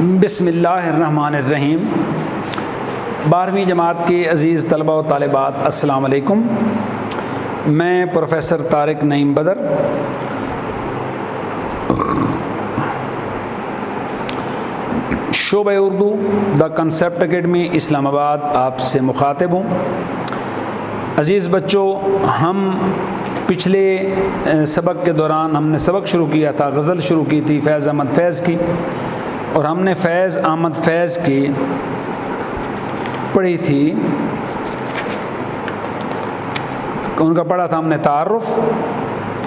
بسم اللہ الرحمن الرحیم۔ 12ویں جماعت کے عزیز طلبہ و طالبات، السلام علیکم۔ میں پروفیسر طارق نعیم بدر شعبہ اردو دا کنسیپٹ اکیڈمی اسلام آباد آپ سے مخاطب ہوں۔ عزیز بچوں، ہم پچھلے سبق کے دوران ہم نے سبق شروع کیا تھا، غزل شروع کی تھی فیض احمد فیض کی، اور ہم نے فیض احمد فیض کی پڑھی تھی، ان کا پڑھا تھا ہم نے تعارف،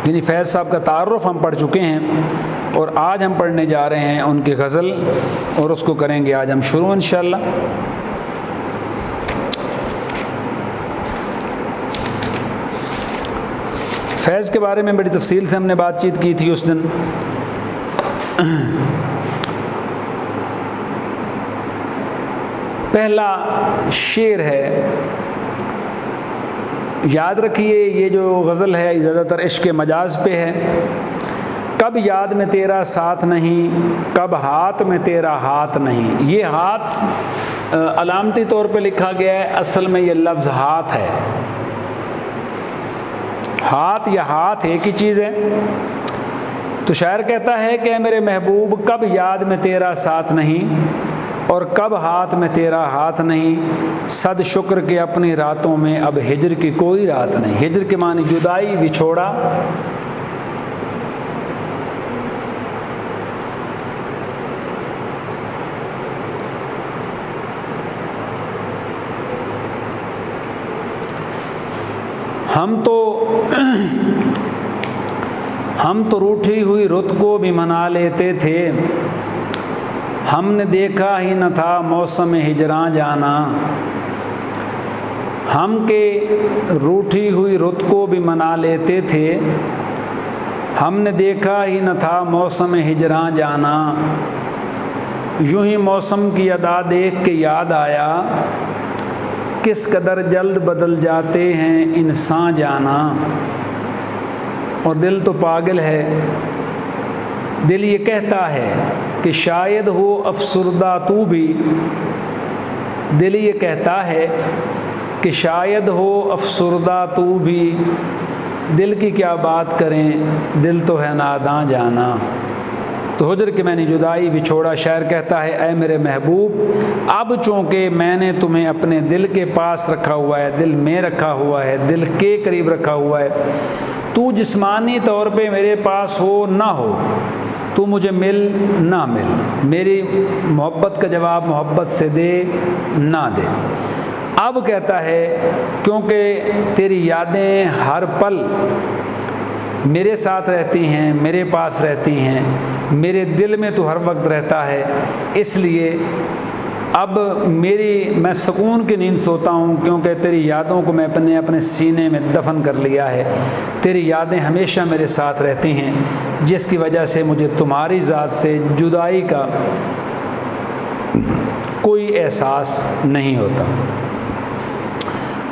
یعنی فیض صاحب کا تعارف ہم پڑھ چکے ہیں، اور آج ہم پڑھنے جا رہے ہیں ان کی غزل، اور اس کو کریں گے آج ہم شروع انشاءاللہ۔ فیض کے بارے میں بڑی تفصیل سے ہم نے بات چیت کی تھی اس دن۔ پہلا شعر ہے، یاد رکھیے یہ جو غزل ہے زیادہ تر عشق مجاز پہ ہے۔ کب یاد میں تیرا ساتھ نہیں، کب ہاتھ میں تیرا ہاتھ نہیں۔ یہ ہاتھ علامتی طور پہ لکھا گیا ہے، اصل میں یہ لفظ ہاتھ ہے۔ ہاتھ یا ہاتھ ایک ہی چیز ہے۔ تو شاعر کہتا ہے کہ اے میرے محبوب، کب یاد میں تیرا ساتھ نہیں اور کب ہاتھ میں تیرا ہاتھ نہیں، صد شکر کہ اپنی راتوں میں اب ہجر کی کوئی رات نہیں۔ ہجر کے معنی جدائی، بچھوڑا۔ ہم تو روٹھی ہوئی رت کو بھی منا لیتے تھے، ہم نے دیکھا ہی نہ تھا موسم ہجراں جانا۔ ہم کے روٹھی ہوئی رت کو بھی منا لیتے تھے، ہم نے دیکھا ہی نہ تھا موسم ہجراں جانا۔ یوں ہی موسم کی ادا دیکھ کے یاد آیا، کس قدر جلد بدل جاتے ہیں انسان جانا۔ اور دل تو پاگل ہے، دل یہ کہتا ہے کہ شاید ہو افسردہ تو بھی۔ دل یہ کہتا ہے کہ شاید ہو افسردہ تو بھی، دل کی کیا بات کریں دل تو ہے ناداں جانا۔ تو ہجر کے معنی جدائی، بچھوڑا۔ شاعر کہتا ہے اے میرے محبوب، اب چونکہ میں نے تمہیں اپنے دل کے پاس رکھا ہوا ہے، دل میں رکھا ہوا ہے، دل کے قریب رکھا ہوا ہے، تو جسمانی طور پہ میرے پاس ہو نہ ہو، تو مجھے مل نہ مل، میری محبت کا جواب محبت سے دے نہ دے۔ اب کہتا ہے کیونکہ تیری یادیں ہر پل میرے ساتھ رہتی ہیں، میرے پاس رہتی ہیں، میرے دل میں تو ہر وقت رہتا ہے، اس لیے اب میں سکون کی نیند سوتا ہوں، کیونکہ تیری یادوں کو میں اپنے سینے میں دفن کر لیا ہے۔ تیری یادیں ہمیشہ میرے ساتھ رہتی ہیں، جس کی وجہ سے مجھے تمہاری ذات سے جدائی کا کوئی احساس نہیں ہوتا۔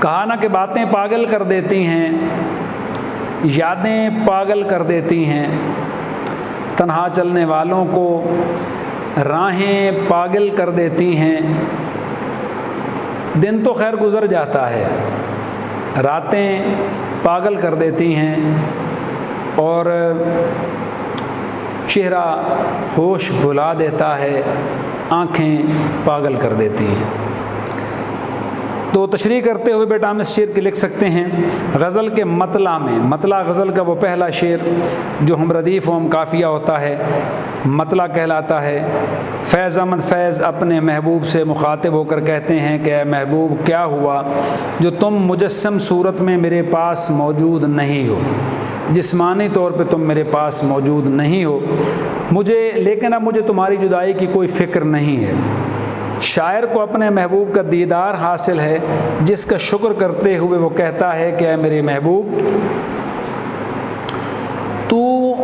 کہا نا کہ باتیں پاگل کر دیتی ہیں، یادیں پاگل کر دیتی ہیں، تنہا چلنے والوں کو راہیں پاگل کر دیتی ہیں۔ دن تو خیر گزر جاتا ہے، راتیں پاگل کر دیتی ہیں، اور چہرہ ہوش بھلا دیتا ہے، آنکھیں پاگل کر دیتی ہیں۔ تو تشریح کرتے ہوئے بیٹا ہم اس شعر کے لکھ سکتے ہیں، غزل کے مطلع میں، مطلع غزل کا وہ پہلا شعر جو ہم ردیف و ہم قافیہ ہوتا ہے، مطلع کہلاتا ہے۔ فیض احمد فیض اپنے محبوب سے مخاطب ہو کر کہتے ہیں کہ اے محبوب، کیا ہوا جو تم مجسم صورت میں میرے پاس موجود نہیں ہو، جسمانی طور پہ تم میرے پاس موجود نہیں ہو، لیکن اب مجھے تمہاری جدائی کی کوئی فکر نہیں ہے۔ شاعر کو اپنے محبوب کا دیدار حاصل ہے، جس کا شکر کرتے ہوئے وہ کہتا ہے کہ اے میرے محبوب، تو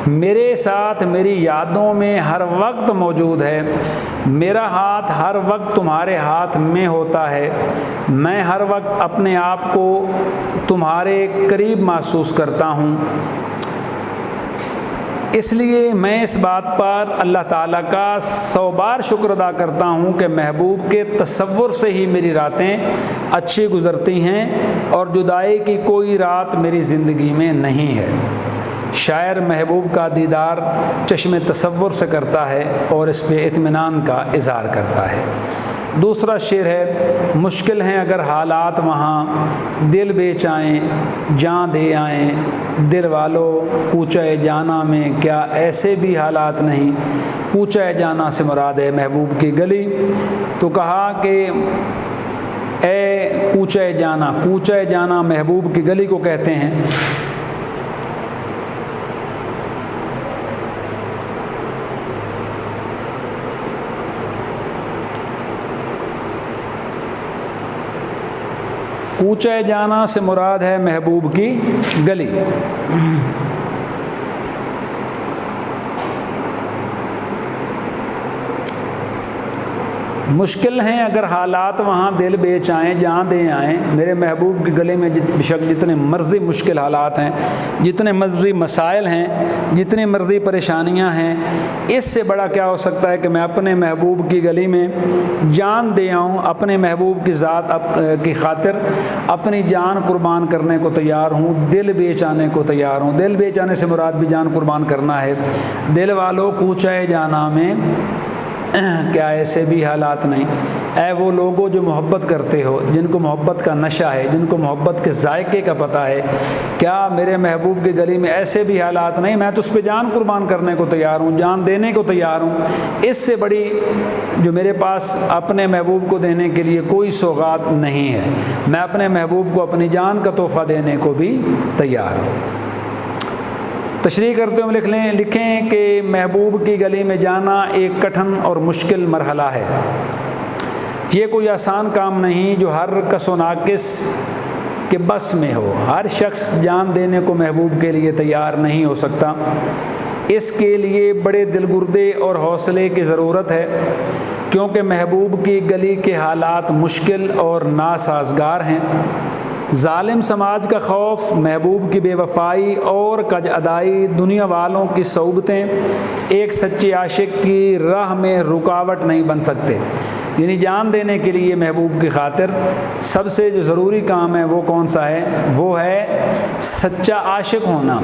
میرے ساتھ میری یادوں میں ہر وقت موجود ہے، میرا ہاتھ ہر وقت تمہارے ہاتھ میں ہوتا ہے، میں ہر وقت اپنے آپ کو تمہارے قریب محسوس کرتا ہوں، اس لیے میں اس بات پر اللہ تعالیٰ کا 100 بار شکر ادا کرتا ہوں کہ محبوب کے تصور سے ہی میری راتیں اچھی گزرتی ہیں اور جدائی کی کوئی رات میری زندگی میں نہیں ہے۔ شاعر محبوب کا دیدار چشم تصور سے کرتا ہے اور اس پہ اطمینان کا اظہار کرتا ہے۔ دوسرا شعر ہے، مشکل ہیں اگر حالات وہاں دل بیچائیں جاں دے آئیں، دل والو کوچہ جانا میں کیا ایسے بھی حالات نہیں۔ کوچہ جانا سے مراد ہے محبوب کی گلی۔ تو کہا کہ اے کوچہ جانا محبوب کی گلی کو کہتے ہیں۔ کوچہ جانا سے مراد ہے محبوب کی گلی۔ مشکل ہیں اگر حالات وہاں دل بیچائیں جہاں دے آئیں، میرے محبوب کے گلے میں بشک جتنے مرضی مشکل حالات ہیں، جتنے مرضی مسائل ہیں، جتنی مرضی پریشانیاں ہیں، اس سے بڑا کیا ہو سکتا ہے کہ میں اپنے محبوب کی گلی میں جان دے آؤں، اپنے محبوب کی ذات کی خاطر اپنی جان قربان کرنے کو تیار ہوں، دل بیچانے کو تیار ہوں۔ دل بیچانے سے مراد بھی جان قربان کرنا ہے۔ دل والو کوچہ جانا میں کیا ایسے بھی حالات نہیں۔ اے وہ لوگوں جو محبت کرتے ہو، جن کو محبت کا نشہ ہے، جن کو محبت کے ذائقے کا پتہ ہے، کیا میرے محبوب کی گلی میں ایسے بھی حالات نہیں؟ میں تو اس پہ جان قربان کرنے کو تیار ہوں، جان دینے کو تیار ہوں۔ اس سے بڑی جو میرے پاس اپنے محبوب کو دینے کے لیے کوئی سوغات نہیں ہے۔ میں اپنے محبوب کو اپنی جان کا تحفہ دینے کو بھی تیار ہوں۔ تشریح کرتے ہوئے لکھیں کہ محبوب کی گلی میں جانا ایک کٹھن اور مشکل مرحلہ ہے۔ یہ کوئی آسان کام نہیں جو ہر کس و ناقص کے بس میں ہو۔ ہر شخص جان دینے کو محبوب کے لیے تیار نہیں ہو سکتا۔ اس کے لیے بڑے دلگردے اور حوصلے کی ضرورت ہے، کیونکہ محبوب کی گلی کے حالات مشکل اور ناسازگار ہیں۔ ظالم سماج کا خوف، محبوب کی بے وفائی اور کج ادائی، دنیا والوں کی صحبتیں ایک سچے عاشق کی راہ میں رکاوٹ نہیں بن سکتے۔ یعنی جان دینے کے لیے محبوب کی خاطر سب سے جو ضروری کام ہے وہ کون سا ہے؟ وہ ہے سچا عاشق ہونا،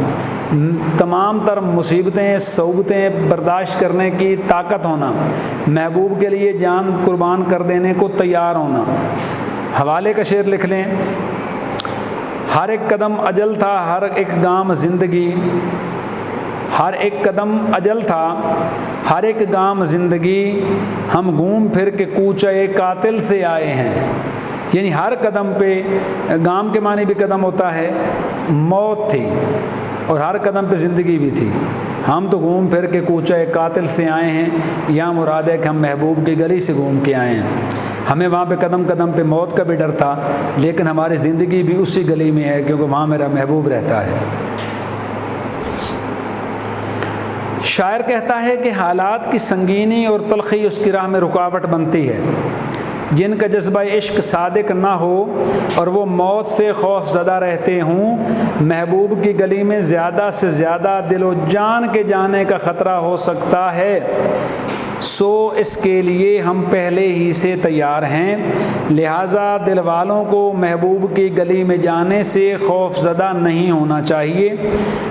تمام تر مصیبتیں صحبتیں برداشت کرنے کی طاقت ہونا، محبوب کے لیے جان قربان کر دینے کو تیار ہونا۔ حوالے کا شعر لکھ لیں، ہر ایک قدم اجل تھا ہر ایک گام زندگی، ہر ایک قدم اجل تھا ہر ایک گام زندگی، ہم گھوم پھر کے کوچہ قاتل سے آئے ہیں۔ یعنی ہر قدم پہ، گام کے معنی بھی قدم ہوتا ہے، موت تھی اور ہر قدم پہ زندگی بھی تھی۔ ہم تو گھوم پھر کے کوچہ قاتل سے آئے ہیں، یہاں مراد ہے کہ ہم محبوب کی گلی سے گھوم کے آئے ہیں۔ ہمیں وہاں پہ قدم قدم پہ موت کا بھی ڈر تھا، لیکن ہماری زندگی بھی اسی گلی میں ہے کیونکہ وہاں میرا محبوب رہتا ہے۔ شاعر کہتا ہے کہ حالات کی سنگینی اور تلخی اس کی راہ میں رکاوٹ بنتی ہے۔ جن کا جذبہ عشق صادق نہ ہو اور وہ موت سے خوف زدہ رہتے ہوں، محبوب کی گلی میں زیادہ سے زیادہ دل و جان کے جانے کا خطرہ ہو سکتا ہے۔ سو اس کے لیے ہم پہلے ہی سے تیار ہیں، لہٰذا دل والوں کو محبوب کی گلی میں جانے سے خوف زدہ نہیں ہونا چاہیے،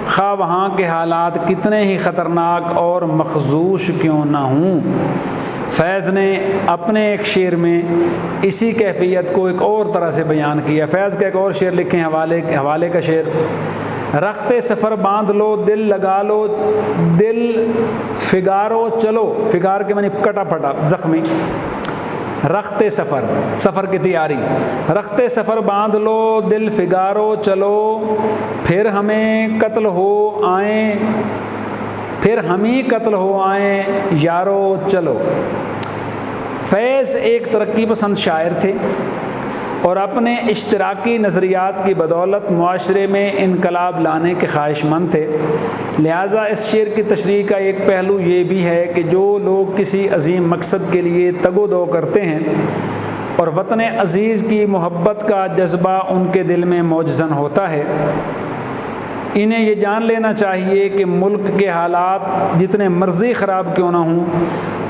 خواہ وہاں کے حالات کتنے ہی خطرناک اور مخزوش کیوں نہ ہوں۔ فیض نے اپنے ایک شعر میں اسی کیفیت کو ایک اور طرح سے بیان کیا۔ فیض کا ایک اور شعر لکھیں، حوالے کا شعر، رخت سفر باندھ لو دل لگا لو دل فگارو چلو، فگار کے معنی کٹا پھٹا زخمی، رخت سفر، سفر کی تیاری، رخت سفر باندھ لو دل فگارو چلو، پھر ہمیں قتل ہو آئیں، پھر ہم ہی قتل ہو آئیں یارو چلو۔ فیض ایک ترقی پسند شاعر تھے اور اپنے اشتراکی نظریات کی بدولت معاشرے میں انقلاب لانے کے خواہش مند تھے، لہٰذا اس شعر کی تشریح کا ایک پہلو یہ بھی ہے کہ جو لوگ کسی عظیم مقصد کے لیے تگ و دو کرتے ہیں اور وطن عزیز کی محبت کا جذبہ ان کے دل میں موجزن ہوتا ہے، انہیں یہ جان لینا چاہیے کہ ملک کے حالات جتنے مرضی خراب کیوں نہ ہوں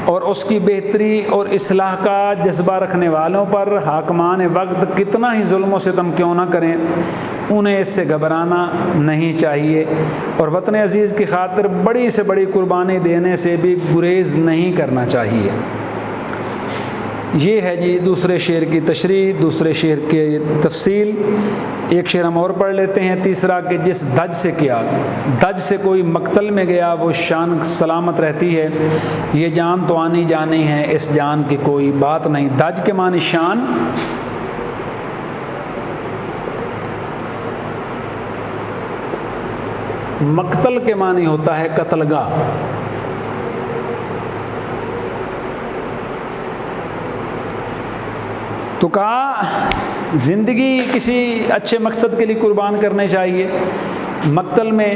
اور اس کی بہتری اور اصلاح کا جذبہ رکھنے والوں پر حاکمان وقت کتنا ہی ظلم و ستم کیوں نہ کریں، انہیں اس سے گھبرانا نہیں چاہیے اور وطن عزیز کی خاطر بڑی سے بڑی قربانی دینے سے بھی گریز نہیں کرنا چاہیے۔ یہ ہے جی دوسرے شعر کی تشریح، دوسرے شعر کی تفصیل۔ ایک شعر ہم اور پڑھ لیتے ہیں، تیسرا کہ جس دج سے کیا، دج سے کوئی مقتل میں گیا وہ شان سلامت رہتی ہے، یہ جان تو آنی جانی ہے اس جان کی کوئی بات نہیں۔ دج کے معنی شان، مقتل کے معنی ہوتا ہے قتل گاہ۔ تو کہا زندگی کسی اچھے مقصد کے لیے قربان کرنے چاہیے۔ مقتل میں،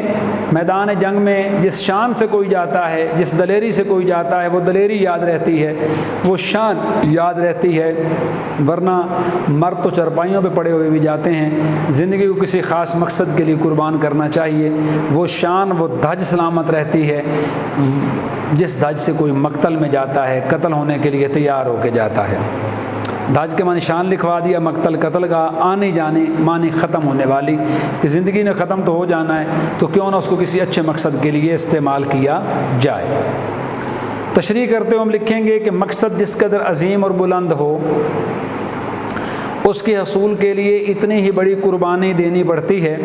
میدان جنگ میں جس شان سے کوئی جاتا ہے، جس دلیری سے کوئی جاتا ہے، وہ دلیری یاد رہتی ہے، وہ شان یاد رہتی ہے، ورنہ مرد تو چرپائیوں پہ پڑے ہوئے بھی جاتے ہیں۔ زندگی کو کسی خاص مقصد کے لیے قربان کرنا چاہیے، وہ شان، وہ دھج سلامت رہتی ہے جس دھج سے کوئی مقتل میں جاتا ہے، قتل ہونے کے لیے تیار ہو کے جاتا ہے۔ دھج کے معنی شان لکھوا دیا، مقتل قتل گاہ، آنے جانے معنی ختم ہونے والی، کہ زندگی نے ختم تو ہو جانا ہے تو کیوں نہ اس کو کسی اچھے مقصد کے لیے استعمال کیا جائے۔ تشریح کرتے ہوئے ہم لکھیں گے کہ مقصد جس قدر عظیم اور بلند ہو، اس کے حصول کے لیے اتنی ہی بڑی قربانی دینی پڑتی ہے،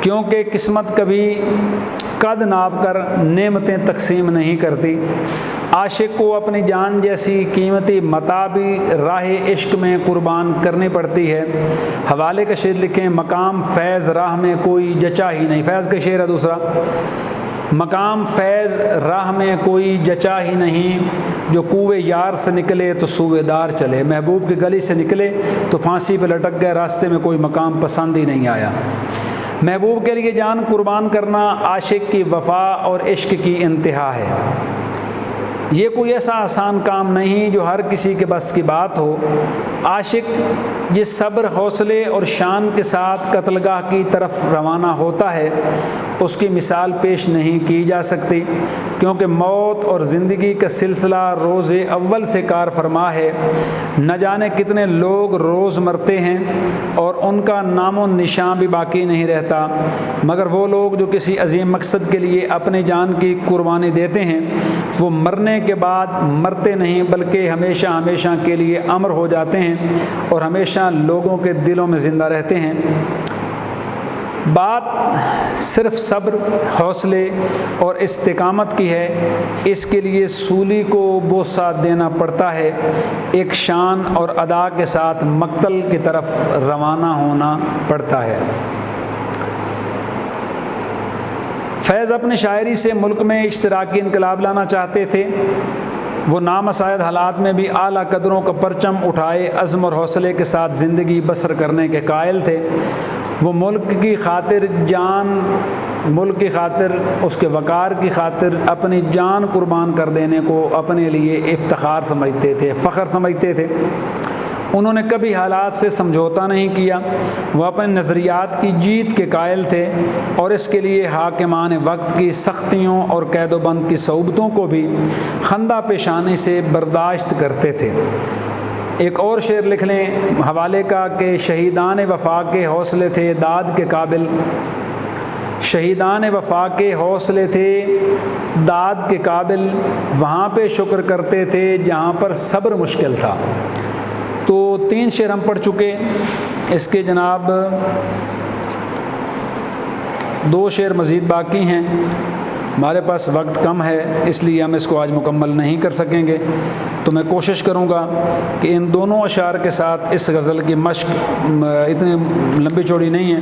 کیونکہ قسمت کبھی قد ناپ کر نعمتیں تقسیم نہیں کرتی۔ عاشق کو اپنی جان جیسی قیمتی متاع بھی راہ عشق میں قربان کرنی پڑتی ہے۔ حوالے کا شعر لکھیں، مقام فیض راہ میں کوئی جچا ہی نہیں، فیض کا شعر ہے دوسرا، مقام فیض راہ میں کوئی جچا ہی نہیں، جو کوے یار سے نکلے تو سوئے دار چلے۔ محبوب کی گلی سے نکلے تو پھانسی پہ لٹک گئے، راستے میں کوئی مقام پسند ہی نہیں آیا۔ محبوب کے لیے جان قربان کرنا عاشق کی وفا اور عشق کی انتہا ہے۔ یہ کوئی ایسا آسان کام نہیں جو ہر کسی کے بس کی بات ہو۔ عاشق جس صبر، حوصلے اور شان کے ساتھ قتل گاہ کی طرف روانہ ہوتا ہے، اس کی مثال پیش نہیں کی جا سکتی، کیونکہ موت اور زندگی کا سلسلہ روز اول سے کار فرما ہے۔ نہ جانے کتنے لوگ روز مرتے ہیں اور ان کا نام و نشان بھی باقی نہیں رہتا، مگر وہ لوگ جو کسی عظیم مقصد کے لیے اپنی جان کی قربانی دیتے ہیں، وہ مرنے کے بعد مرتے نہیں بلکہ ہمیشہ ہمیشہ کے لیے امر ہو جاتے ہیں اور ہمیشہ لوگوں کے دلوں میں زندہ رہتے ہیں۔ بات صرف صبر، حوصلے اور استقامت کی ہے، اس کے لیے سولی کو بوسہ دینا پڑتا ہے، ایک شان اور ادا کے ساتھ مقتل کی طرف روانہ ہونا پڑتا ہے۔ فیض اپنی شاعری سے ملک میں اشتراکی انقلاب لانا چاہتے تھے۔ وہ نامساعد حالات میں بھی اعلیٰ قدروں کا پرچم اٹھائے عزم اور حوصلے کے ساتھ زندگی بسر کرنے کے قائل تھے۔ وہ ملک کی خاطر جان، ملک کی خاطر، اس کے وقار کی خاطر اپنی جان قربان کر دینے کو اپنے لیے افتخار سمجھتے تھے، فخر سمجھتے تھے۔ انہوں نے کبھی حالات سے سمجھوتا نہیں کیا، وہ اپنے نظریات کی جیت کے قائل تھے اور اس کے لیے حاکمان وقت کی سختیوں اور قید و بند کی صعوبتوں کو بھی خندہ پیشانی سے برداشت کرتے تھے۔ ایک اور شعر لکھ لیں حوالے کا کہ شہیدان وفا کے حوصلے تھے داد کے قابل، شہیدان وفا کے حوصلے تھے داد کے قابل، وہاں پہ شکر کرتے تھے جہاں پر صبر مشکل تھا۔ تو 3 شعر ہم پڑھ چکے، اس کے جناب 2 شعر مزید باقی ہیں، ہمارے پاس وقت کم ہے اس لیے ہم اس کو آج مکمل نہیں کر سکیں گے، تو میں کوشش کروں گا کہ ان دونوں اشعار کے ساتھ اس غزل کی مشق اتنی لمبی چوڑی نہیں ہے،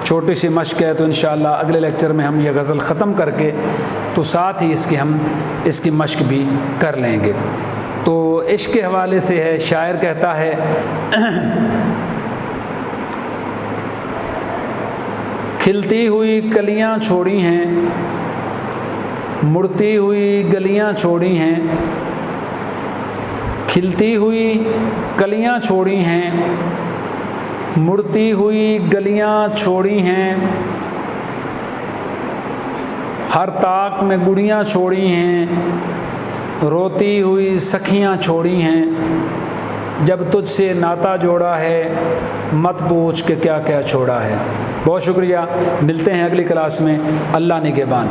چھوٹی سی مشق ہے، تو انشاءاللہ اگلے لیکچر میں ہم یہ غزل ختم کر کے تو ساتھ ہی ہم اس کی مشق بھی کر لیں گے۔ تو عشق کے حوالے سے ہے، شاعر کہتا ہے کھلتی ہوئی کلیاں چھوڑی ہیں، مڑتی ہوئی گلیاں چھوڑی ہیں، کھلتی ہوئی کلیاں چھوڑی ہیں، مڑتی ہوئی گلیاں چھوڑی ہیں، ہر طاق میں گڑیاں چھوڑی ہیں، روتی ہوئی سکھیاں چھوڑی ہیں، جب تجھ سے ناتا جوڑا ہے مت پوچھ کہ کیا کیا چھوڑا ہے۔ بہت شکریہ، ملتے ہیں اگلی کلاس میں، اللہ نگہبان۔